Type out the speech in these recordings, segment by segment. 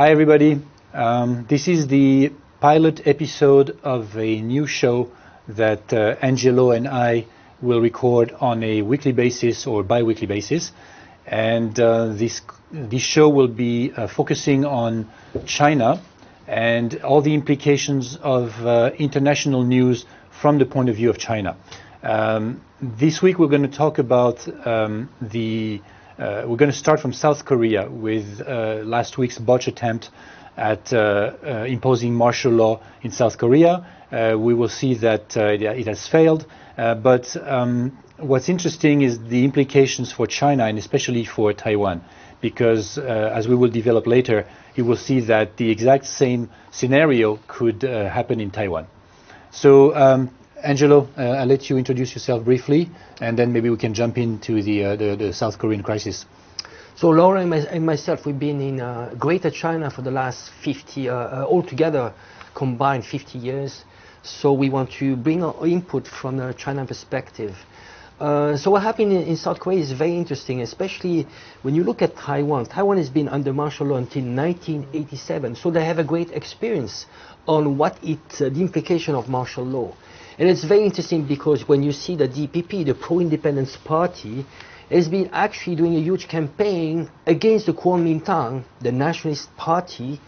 Hi everybody, this is the pilot episode of a new show that Angelo and I will record on a weekly basis or bi-weekly basis, and this show will be focusing on China and all the implications of international news from the point of view of China. This week we're going to talk about we're going to start from South Korea with last week's botch attempt at imposing martial law in South Korea. We will see that it has failed, but what's interesting is the implications for China and especially for Taiwan, because as we will develop later, you will see that the exact same scenario could happen in Taiwan. So Angelo, I'll let you introduce yourself briefly, and then maybe we can jump into the South Korean crisis. So Laura and myself, we've been in Greater China for the last 50, altogether combined 50 years. So we want to bring our input from the China perspective. So what happened in South Korea is very interesting, especially when you look at Taiwan. Taiwan has been under martial law until 1987, so they have a great experience on what the implication of martial law. And it's very interesting because when you see the DPP, the pro-independence party, has been actually doing a huge campaign against the Kuomintang, the nationalist party,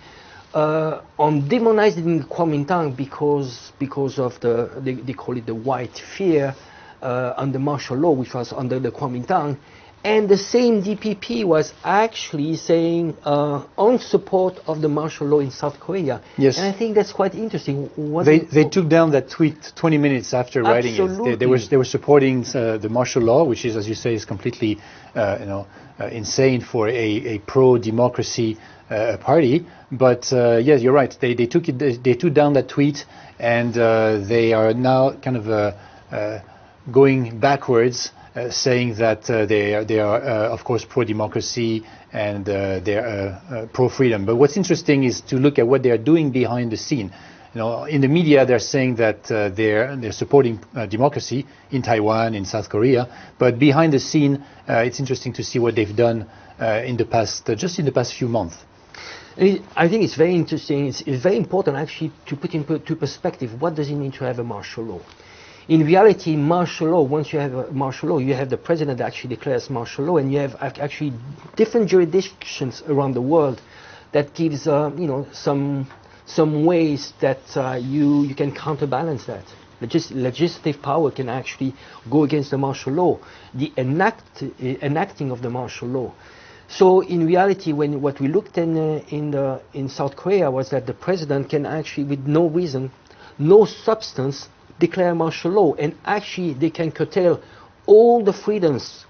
on demonizing Kuomintang because of they call it the white fear under martial law, which was under the Kuomintang. And the same DPP was actually saying on support of the martial law in South Korea. Yes. And I think that's quite interesting. They took down that tweet 20 minutes after writing it. They were supporting the martial law, which is, as you say, is completely insane for a pro-democracy party. But yes, you're right. They took down that tweet, and they are now kind of going backwards. Saying that they are of course pro-democracy and they are pro-freedom. But what's interesting is to look at what they are doing behind the scene. In the media they're saying that they're supporting democracy in Taiwan, in South Korea. But behind the scene, it's interesting to see what they've done in the past few months. I think it's very interesting. It's very important actually to put into perspective what does it mean to have a martial law. In reality, martial law, once you have a martial law, you have the president that actually declares martial law, and you have actually different jurisdictions around the world that gives some ways that you can counterbalance that. Legislative power can actually go against the martial law, the enacting of the martial law. So in reality, what we looked in South Korea was that the president can actually, with no reason, no substance, declare martial law, and actually they can curtail all the freedoms.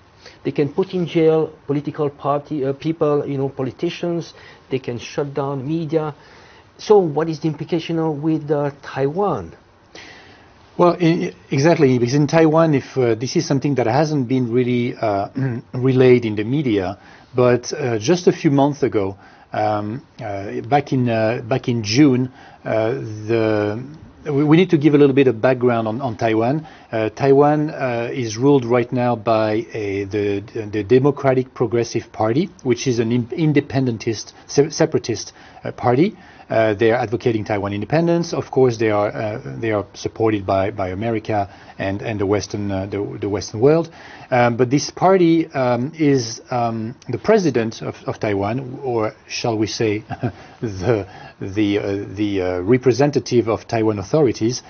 They can put in jail political party people, politicians. They can shut down media. So what is the implication with Taiwan? Well, exactly, because in Taiwan, if this is something that hasn't been really relayed in the media, but just a few months ago, back in June, we need to give a little bit of background on Taiwan. Taiwan is ruled right now by the Democratic Progressive Party, which is an independentist, separatist party. They are advocating Taiwan independence. Of course, they are supported by America and the Western world. But this party is the president of Taiwan, or shall we say, the representative of Taiwan authorities.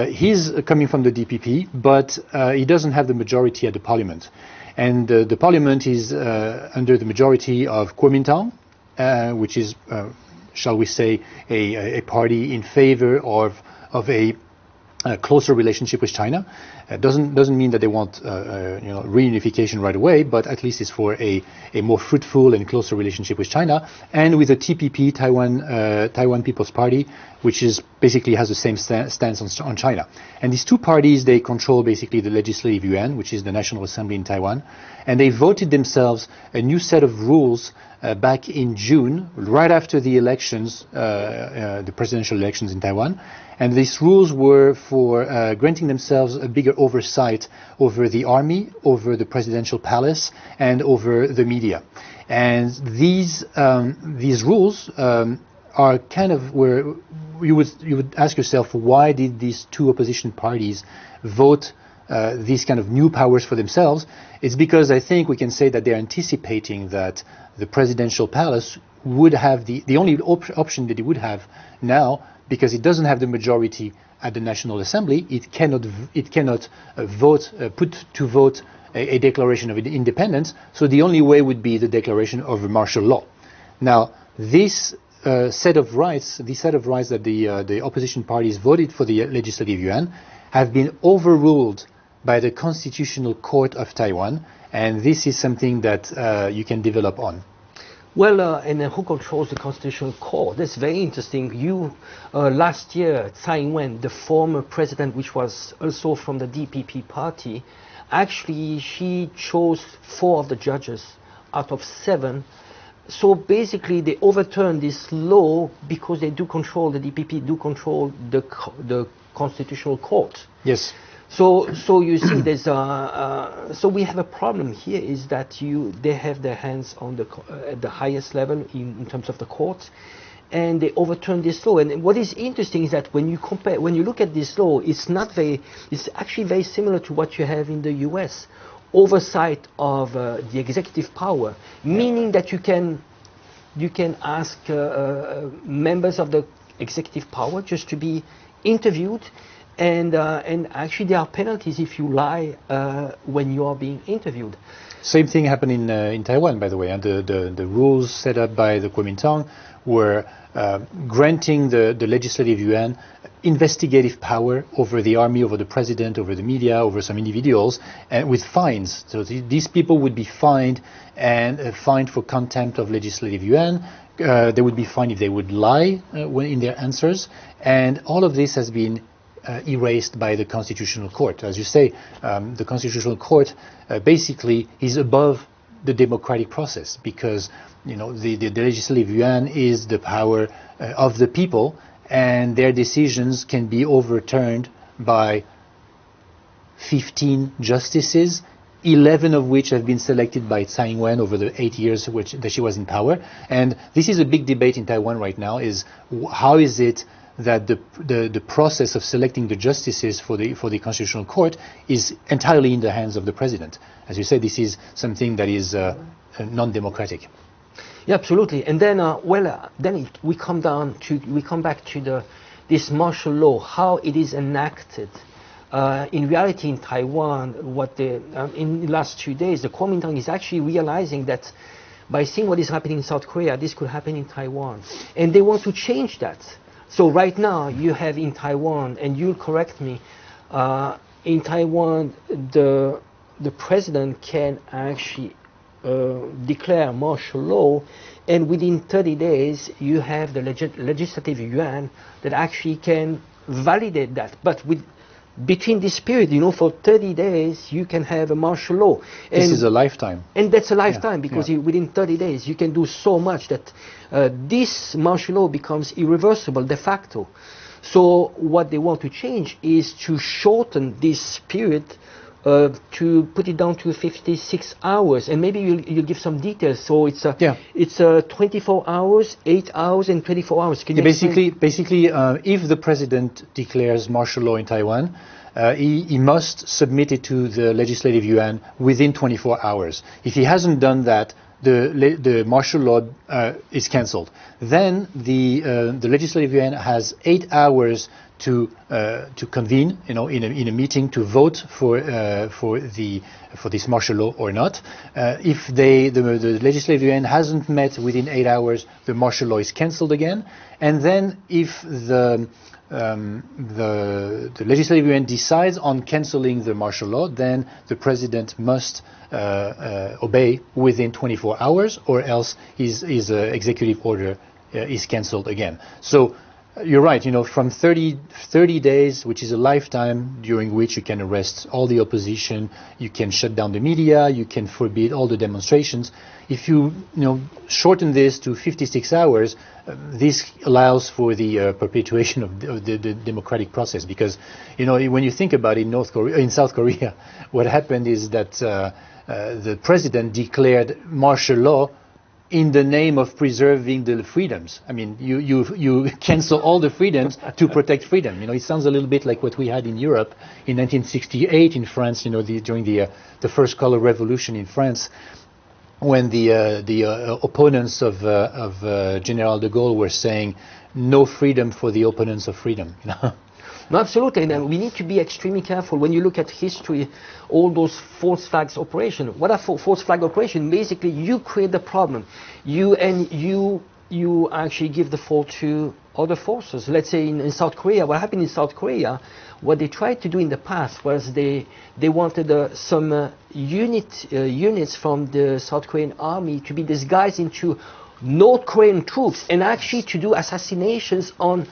He's coming from the DPP, but he doesn't have the majority at the parliament, and the parliament is under the majority of Kuomintang, which is shall we say, a party in favor of a closer relationship with China. Doesn't mean that they want reunification right away, but at least it's for a more fruitful and closer relationship with China, and with the TPP, Taiwan People's Party, which is basically has the same stance on China. And these two parties, they control basically the Legislative Yuan, which is the National Assembly in Taiwan, and they voted themselves a new set of rules back in June, right after the elections, the presidential elections in Taiwan. And these rules were for granting themselves a bigger oversight over the army, over the presidential palace, and over the media. And these rules are kind of where you would ask yourself, why did these two opposition parties vote these kind of new powers for themselves? It's because I think we can say that they're anticipating that the presidential palace would have the only option that it would have now, because it doesn't have the majority at the National Assembly. It cannot put to vote a declaration of independence. So the only way would be the declaration of martial law. Now, this set of rights that the opposition parties voted for the Legislative Yuan have been overruled by the Constitutional Court of Taiwan, and this is something that you can develop on. Well, and who controls the Constitutional Court? That's very interesting. Last year, Tsai Ing-wen, the former president, which was also from the DPP party, actually she chose 4 of the judges out of 7. So basically, they overturned this law because they do control, the DPP do control the Constitutional Court. Yes. So you see, there's so we have a problem here, is that they have their hands on at the highest level in terms of the courts, and they overturn this law. And what is interesting is that when you look at this law, it's actually very similar to what you have in the U.S. Oversight of the executive power, meaning that you can ask members of the executive power just to be interviewed. And actually, there are penalties if you lie when you are being interviewed. Same thing happened in Taiwan, by the way. And the rules set up by the Kuomintang were granting the Legislative Yuan investigative power over the army, over the president, over the media, over some individuals, and with fines. So these people would be fined, and fined for contempt of Legislative Yuan. They would be fined if they would lie in their answers. And all of this has been erased by the Constitutional Court. As you say, the Constitutional Court basically is above the democratic process, because the Legislative Yuan is the power of the people, and their decisions can be overturned by 15 justices, 11 of which have been selected by Tsai Ing-wen over the 8 years that she was in power. And this is a big debate in Taiwan right now, is how is it that the process of selecting the justices for the Constitutional Court is entirely in the hands of the president. As you said, this is something that is non-democratic. Yeah, absolutely. And then, then we come back to this martial law, how it is enacted. In reality, in Taiwan, in the last 2 days, the Kuomintang is actually realizing that by seeing what is happening in South Korea, this could happen in Taiwan, and they want to change that. So right now, you have in Taiwan, and you'll correct me, in Taiwan, the president can actually declare martial law, and within 30 days, you have the Legislative Yuan that actually can validate that. But between this period, for 30 days, you can have a martial law. And this is a lifetime. And that's a lifetime, because yeah. Within 30 days, you can do so much that this martial law becomes irreversible de facto. So what they want to change is to shorten this period to put it down to 56 hours. And maybe you'll give some details. So it's 24 hours, 8 hours, and 24 hours. Can you basically, if the president declares martial law in Taiwan, he must submit it to the Legislative Yuan within 24 hours. If he hasn't done that, the martial law is cancelled. Then the Legislative Yuan has 8 hours to convene, in a meeting to vote for this martial law or not. If the Legislative Yuan hasn't met within 8 hours, the martial law is cancelled again. And then if the Legislative Yuan decides on cancelling the martial law, then the president must obey within 24 hours, or else his executive order is cancelled again. So you're right, from 30 days, which is a lifetime, during which you can arrest all the opposition, you can shut down the media, you can forbid all the demonstrations. If you shorten this to 56 hours, this allows for the perpetuation of the democratic process. Because when you think about it, in South Korea, what happened is that the president declared martial law in the name of preserving the freedoms. I mean, you cancel all the freedoms to protect freedom. You know, it sounds a little bit like what we had in Europe in 1968 in France. You know, during the first color revolution in France, when the opponents of General de Gaulle were saying no freedom for the opponents of freedom. You know? No, absolutely, and we need to be extremely careful when you look at history. All those false flags operation. What are false flag operation? Basically, you create the problem, you actually give the fault to other forces. Let's say in South Korea, what happened in South Korea, what they tried to do in the past was they wanted some units from the South Korean army to be disguised into North Korean troops and actually to do assassinations on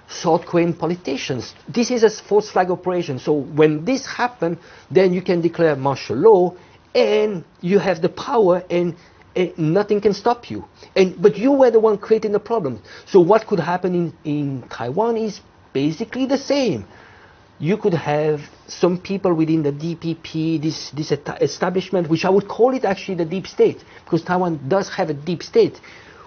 South Korean politicians. This is a false flag operation. So when this happens, then you can declare martial law and you have the power and nothing can stop you. But you were the one creating the problem. So what could happen in Taiwan is basically the same. You could have some people within the DPP, this establishment, which I would call it actually the deep state, because Taiwan does have a deep state,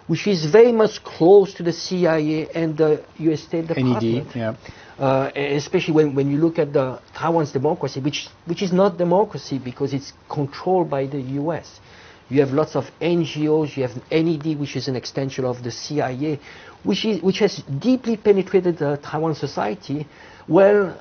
which is very much close to the CIA and the U.S. State Department. NED, yeah. Especially when you look at the Taiwan's democracy, which is not democracy because it's controlled by the U.S. You have lots of NGOs, you have NED, which is an extension of the CIA, which has deeply penetrated Taiwan society. Well,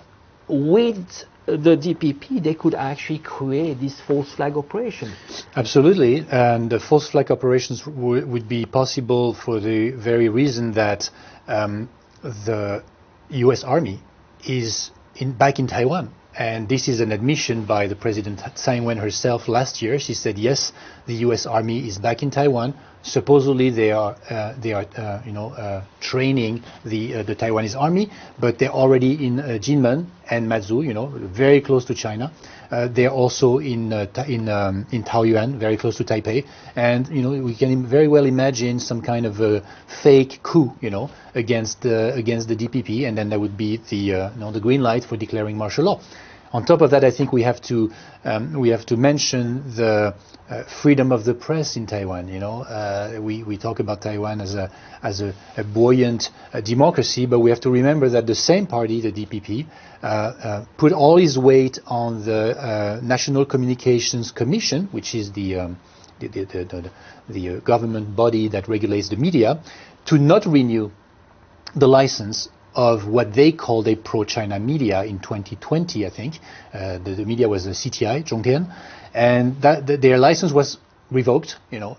with the DPP, they could actually create this false flag operation. Absolutely, and the false flag operations would be possible for the very reason that the U.S. Army is back in Taiwan. And this is an admission by the President Tsai herself last year. She said, yes, the U.S. Army is back in Taiwan. Supposedly they are training the Taiwanese army, but they're already in Jinmen and Matsu, you know, very close to China. They're also in Taoyuan, very close to Taipei, and you know we can very well imagine some kind of a fake coup, you know, against the DPP, and then there would be the green light for declaring martial law. On top of that, I think we have to mention the freedom of the press in Taiwan. You know, we talk about Taiwan as a buoyant democracy, but we have to remember that the same party, the DPP, put all his weight on the National Communications Commission, which is the government body that regulates the media, to not renew the license of what they called a pro-China media in 2020, I think. The media was a CTI, Zhongtian, and their license was revoked, you know,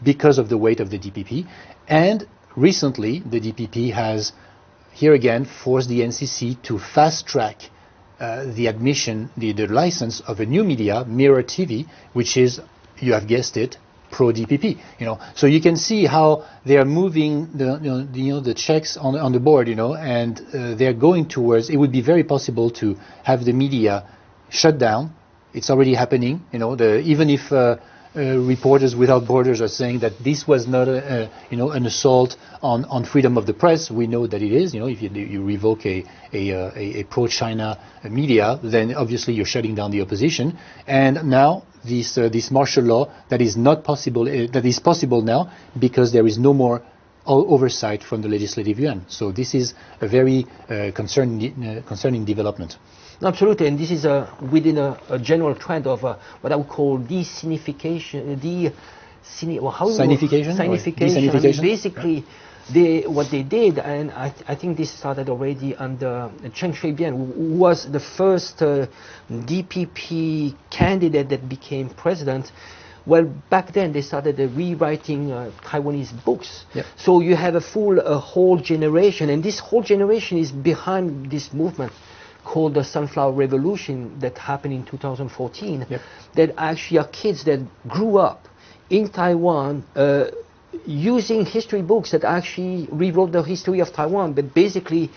because of the weight of the DPP. And recently, the DPP has, here again, forced the NCC to fast-track the admission, the license of a new media, Mirror TV, which is, you have guessed it, pro-DPP, you know, so you can see how they are moving the checks on the board, you know, and they're going towards. It would be very possible to have the media shut down. It's already happening, you know. Even if Reporters Without Borders are saying that this was not an assault on freedom of the press, we know that it is. You know, if you revoke a pro-China media, then obviously you're shutting down the opposition. And now this martial law that is not possible, that is possible now because there is no more oversight from the Legislative Yuan. So this is a very concerning development. Absolutely, and this is within a general trend of what I would call Sinification. I mean, basically, what they did, and I think this started already under Chen Shui-bian, who was the first DPP candidate that became president. Well, back then they started rewriting Taiwanese books. Yep. So you have a whole generation, and this whole generation is behind this movement called the Sunflower Revolution that happened in 2014, yep. That actually are kids that grew up in Taiwan using history books that actually rewrote the history of Taiwan, but basically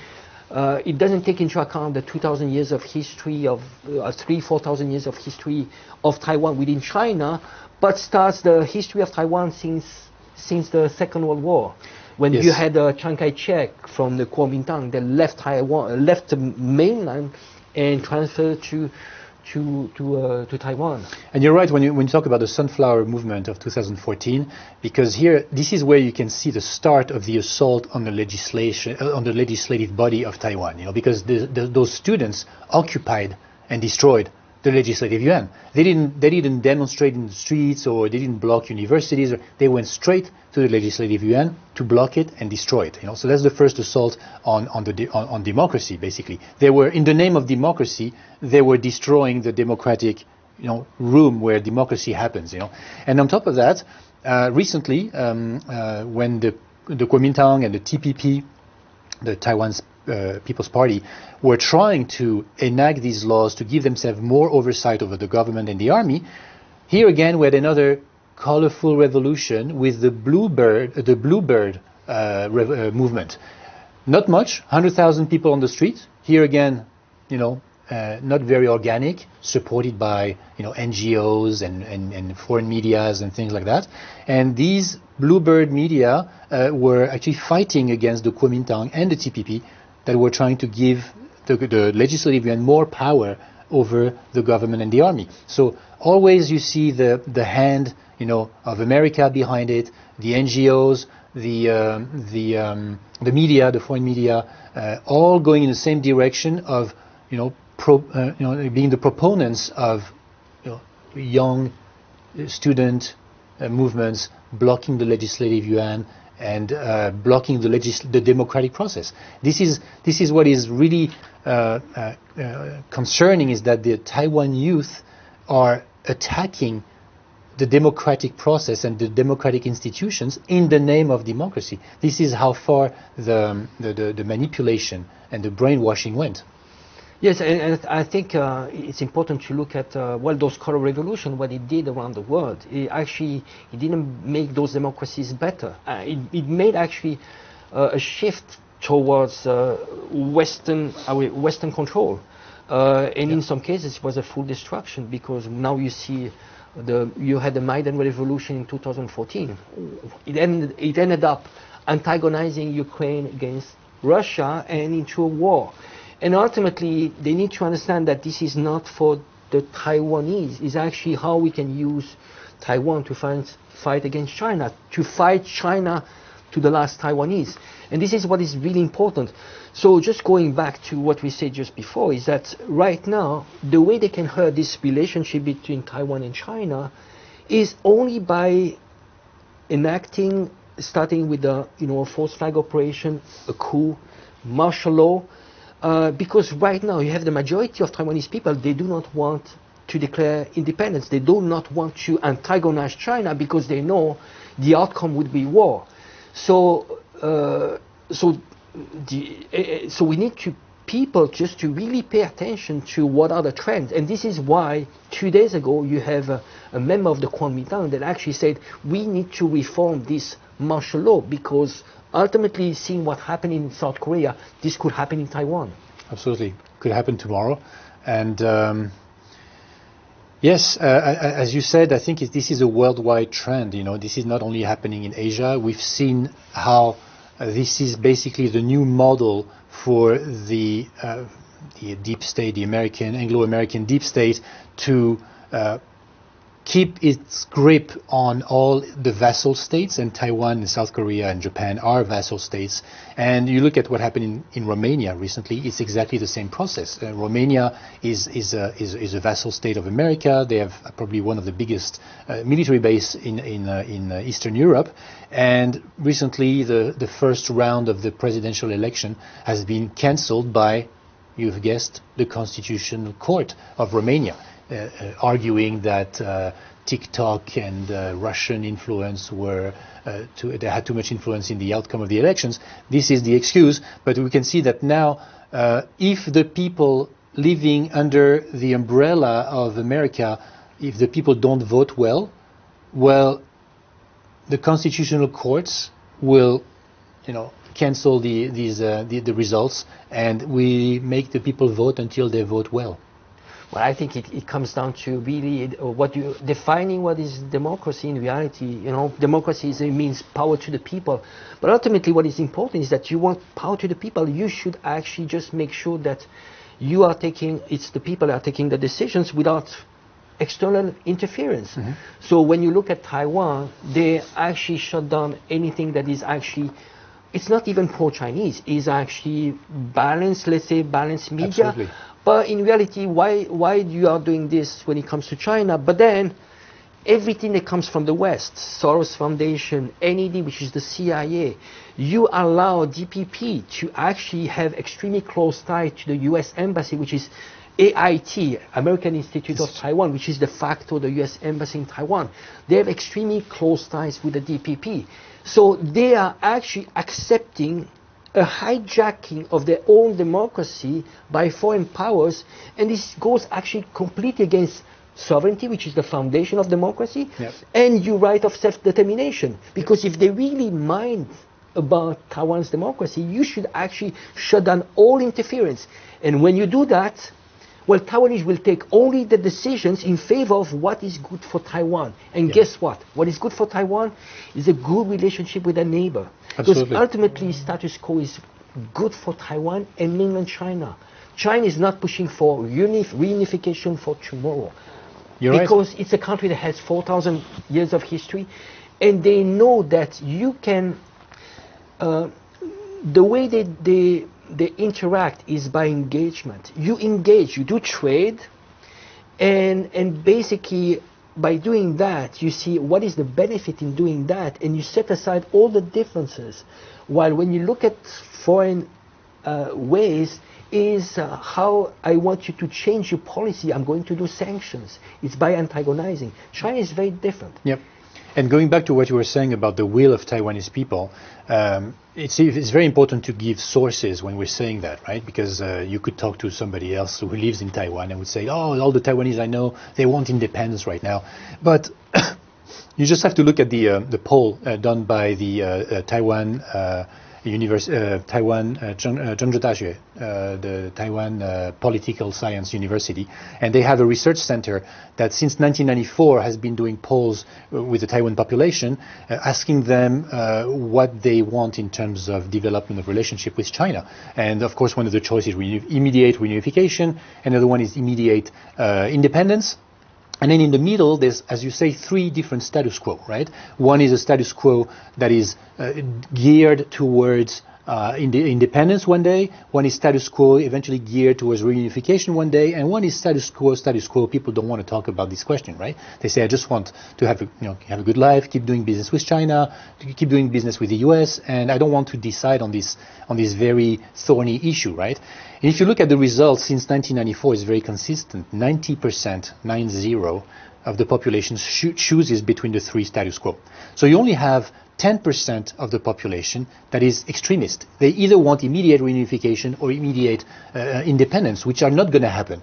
it doesn't take into account the 2,000 years of history of 4,000 years of history of Taiwan within China, but starts the history of Taiwan since the Second World War. When yes. You had Chiang Kai-shek from the Kuomintang that left Taiwan, left the mainland and transferred to to Taiwan. And you're right when you talk about the Sunflower Movement of 2014, because here this is where you can see the start of the assault on the legislation, on the legislative body of Taiwan. You know, because those students occupied and destroyed the Legislative Yuan. They didn't demonstrate in the streets, or they didn't block universities. They went straight to the Legislative Yuan to block it and destroy it. You know, so that's the first assault on democracy. Basically, they were, in the name of democracy, they were destroying the democratic, you know, room where democracy happens. You know, and on top of that, recently, when the Kuomintang and the TPP, the Taiwan's People's Party, were trying to enact these laws to give themselves more oversight over the government and the army. Here again, we had another colorful revolution with the Bluebird movement. Not much, 100,000 people on the street. Here again, you know, not very organic, supported by, you know, NGOs and foreign medias and things like that. And these Bluebird media were actually fighting against the Kuomintang and the TPP, that were trying to give the Legislative Yuan more power over the government and the army. So always you see the hand, you know, of America behind it, the NGOs, the media, the foreign media, all going in the same direction of, you know, being the proponents of, you know, young student movements blocking the Legislative Yuan and blocking the democratic process. This is what is really concerning, is that the Taiwan youth are attacking the democratic process and the democratic institutions in the name of democracy. This is how far the manipulation and the brainwashing went. Yes, and I think it's important to look at those color revolution, what it did around the world. It didn't make those democracies better. It made actually a shift towards Western control, and in some cases it was a full destruction, because now you see you had the Maidan Revolution in 2014. It ended up antagonizing Ukraine against Russia and into a war. And ultimately, they need to understand that this is not for the Taiwanese. It's actually how we can use Taiwan to fight against China, to fight China to the last Taiwanese. And this is what is really important. So just going back to what we said just before, is that right now, the way they can hurt this relationship between Taiwan and China is only by enacting, starting with a forced flag operation, a coup, martial law. Because right now you have the majority of Taiwanese people, they do not want to declare independence. They do not want to antagonize China because they know the outcome would be war. So we need people just to really pay attention to what are the trends. And this is why 2 days ago you have a member of the Kuomintang that actually said we need to reform this martial law, because ultimately, seeing what happened in South Korea, this could happen in Taiwan. Absolutely, could happen tomorrow. And yes, as you said, I think this is a worldwide trend. You know, this is not only happening in Asia. We've seen how this is basically the new model for the deep state, the Anglo-American deep state, to keep its grip on all the vassal states, and Taiwan and South Korea and Japan are vassal states. And you look at what happened in Romania recently, it's exactly the same process. Romania is a vassal state of America. They have probably one of the biggest military base in Eastern Europe. And recently the first round of the presidential election has been cancelled by, you've guessed, the Constitutional Court of Romania. Arguing that TikTok and Russian influence they had too much influence in the outcome of the elections. This is the excuse, but we can see that now, if the people living under the umbrella of America, if the people don't vote well, the constitutional courts will, cancel the results, and we make the people vote until they vote well. Well, I think it comes down to really defining what is democracy in reality. Democracy means power to the people. But ultimately what is important is that you want power to the people. You should actually just make sure that you are taking, it's the people that are taking the decisions without external interference. So when you look at Taiwan, they actually shut down anything that is actually, it's not even pro-Chinese, it's actually balanced, let's say balanced media. Absolutely. But in reality, why you are doing this when it comes to China? But then everything that comes from the West, Soros Foundation, NED, which is the CIA, you allow DPP to actually have extremely close ties to the US Embassy, which is AIT, American Institute of Taiwan, which is de facto the US Embassy in Taiwan. They have extremely close ties with the DPP. So they are actually accepting a hijacking of their own democracy by foreign powers, and this goes actually completely against sovereignty, which is the foundation of democracy, and your right of self-determination. Because if they really mind about Taiwan's democracy, you should actually shut down all interference. And when you do that, well, Taiwanese will take only the decisions in favor of what is good for Taiwan. And guess what? What is good for Taiwan is a good relationship with a neighbor. Absolutely. Because ultimately, status quo is good for Taiwan and mainland China. China is not pushing for reunification for tomorrow. Because it's a country that has 4,000 years of history, and they know that you can, the way they interact is by engagement. You engage, you do trade, and basically by doing that, you see what is the benefit in doing that, and you set aside all the differences. While when you look at foreign ways, is how I want you to change your policy, I'm going to do sanctions. It's by antagonizing. China is very different. Yep. And going back to what you were saying about the will of Taiwanese people, it's very important to give sources when we're saying that, right? Because you could talk to somebody else who lives in Taiwan and would say, oh, all the Taiwanese I know, they want independence right now. But you just have to look at the poll done by the Taiwan Taiwan Zhengzhi Daxue, the Taiwan Political Science University, and they have a research center that since 1994 has been doing polls with the Taiwan population, asking them what they want in terms of development of relationship with China. And of course, one of the choices is immediate reunification, another one is immediate independence. And then in the middle, there's, as you say, three different status quo, right? One is a status quo that is geared towards independence one day. One is status quo eventually geared towards reunification one day. And one is status quo. People don't want to talk about this question, right? They say, I just want to have a good life, keep doing business with China, keep doing business with the US, and I don't want to decide on this very thorny issue, right? And if you look at the results since 1994, it's very consistent. 90%, 90, of the population chooses between the three status quo. So you only have 10% of the population that is extremist. They either want immediate reunification or immediate independence, which are not going to happen.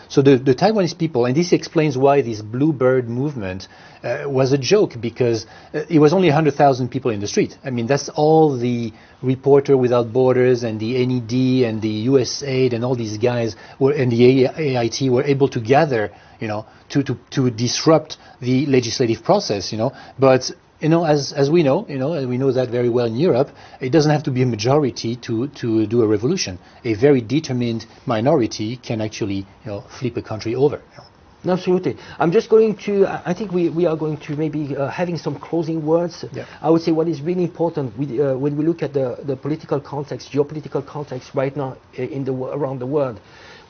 So the Taiwanese people, and this explains why this Bluebird movement was a joke, because it was only 100,000 people in the street. I mean, that's all the Reporter Without Borders and the NED and the USAID and all these guys and the AIT were able to gather, to disrupt the legislative process, But as we know, and we know that very well in Europe, it doesn't have to be a majority to do a revolution. A very determined minority can actually, flip a country over. Absolutely. I'm just going to, I think we are going to maybe having some closing words. Yeah. I would say what is really important when we look at the political context, geopolitical context right now around the world,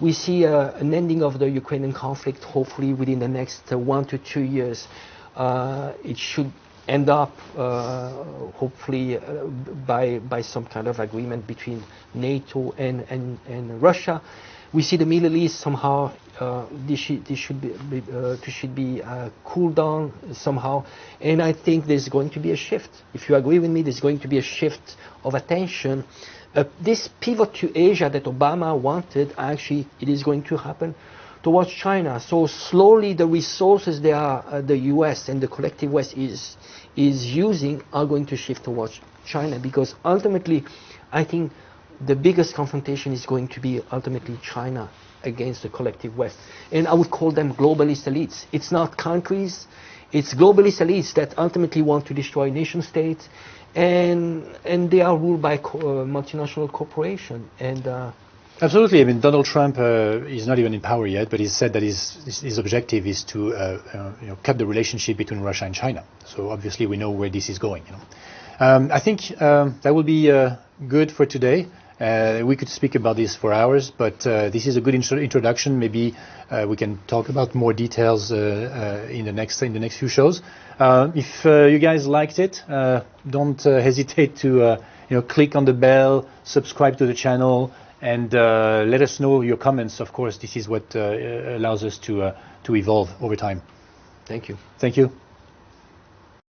we see an ending of the Ukrainian conflict, hopefully within the next 1 to 2 years. It should end up, hopefully, by some kind of agreement between NATO and Russia. We see the Middle East somehow. This should be cooled down somehow, and I think there's going to be a shift. If you agree with me, there's going to be a shift of attention. This pivot to Asia that Obama wanted, actually, it is going to happen towards China. So slowly, the resources the U.S. and the collective West is using are going to shift towards China, because ultimately, I think the biggest confrontation is going to be ultimately China against the collective West. And I would call them globalist elites. It's not countries, it's globalist elites that ultimately want to destroy nation states, and they are ruled by multinational corporations. And Absolutely. I mean, Donald Trump is not even in power yet, but he said that his objective is to cut the relationship between Russia and China. So obviously we know where this is going. I think that will be good for today. We could speak about this for hours, but this is a good introduction. Maybe we can talk about more details in the next few shows. If you guys liked it, don't hesitate to click on the bell, subscribe to the channel, and let us know your comments. Of course, this is what allows us to evolve over time. Thank you. Thank you.